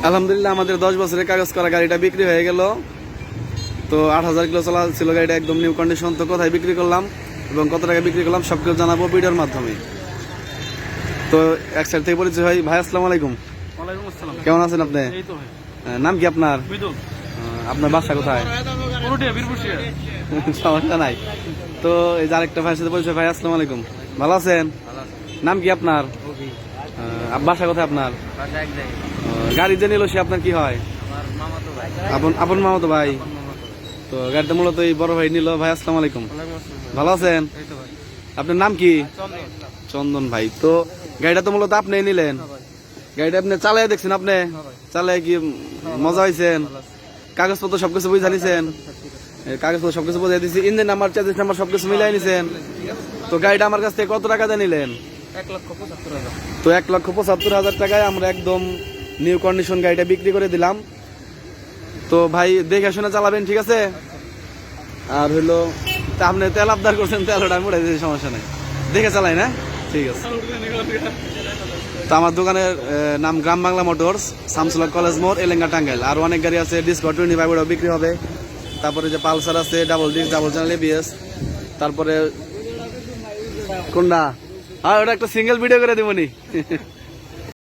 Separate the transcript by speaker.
Speaker 1: আলহামদুলিল্লাহ আমাদের 10 বছরের কাগজ করা গাড়িটা বিক্রি হয়ে গেল। তো 8,000 কিলো চলা ছিল গাড়িটা, একদম নিউ কন্ডিশন। তো কোথায় বিক্রি করলাম এবং কত টাকা বিক্রি করলাম সব কিছু জানাবো ভিডিওর মাধ্যমে। তো এক সাইড থেকে পরিচয় ভাই। ভাই আসসালামু আলাইকুম।
Speaker 2: ওয়ালাইকুম আসসালাম।
Speaker 1: কেমন আছেন আপনি?
Speaker 2: এই তো ভাই।
Speaker 1: নাম কি আপনার?
Speaker 2: মৃদুল।
Speaker 1: আপনার বাসা কোথায়?
Speaker 2: কোনোটিয়া বীরপুরশিয়া।
Speaker 1: সমস্যা নাই। তো এই যে আরেকটা ভাইয়ের সাথে পরিচয়। ভাই আসসালামু আলাইকুম, ভালো আছেন? নাম কি আপনার? বাসা কোথায় আপনার? গাড়ি যে নিল সে আপনার কি হয়? আপন মামাতো ভাই। তো গাড়িটা মূলত এই বড় ভাই নিল। ভাই আসসালামু আলাইকুম, ভালো আছেন? আপনার নাম কি? চন্দন ভাই। তো গাড়িটা তো মূলত আপনি নিলেন। গাড়িটা আপনি চালাই দেখছেন? আপনি চালাই কি মজা হয়েছেন? কাগজপত্র সবকিছু বুঝে জানিছেন? কাগজপত্র সবকিছু বুঝাই দিচ্ছি, ইঞ্জিন নাম্বার, চেসিস নাম্বার সবকিছু মিলাই নিছেন। তো গাড়িটা আমার কাছ থেকে কত টাকা দিয়ে নিলেন?
Speaker 2: 1,75,000।
Speaker 1: তো 1,75,000 টাকায় আমরা একদম নিউ কন্ডিশন গাড়িটা বিক্রি করে দিলাম। তো ভাই দেখে শুনে চালাবেন, ঠিক আছে? আর হইলো আপনি তেল আবদার করছেন, তেলটা আমি উড়াই দিয়েছি, সমস্যা নেই, দেখে চালাই না, ঠিক আছে। তো আমার দোকানের নাম গ্রাম বাংলা মোটরস, শামসুল হক কলেজ মোড়, এলেঙ্গা, টাঙ্গাইল। আর অনেক গাড়ি আছে, ডিসকভার 25 ওটাও বিক্রি হবে। তারপরে যে পালসার আছে, double disc, double channel ABS. তারপরে কোনটা? আর ওটা একটা সিঙ্গেল ভিডিও করে দিবনি।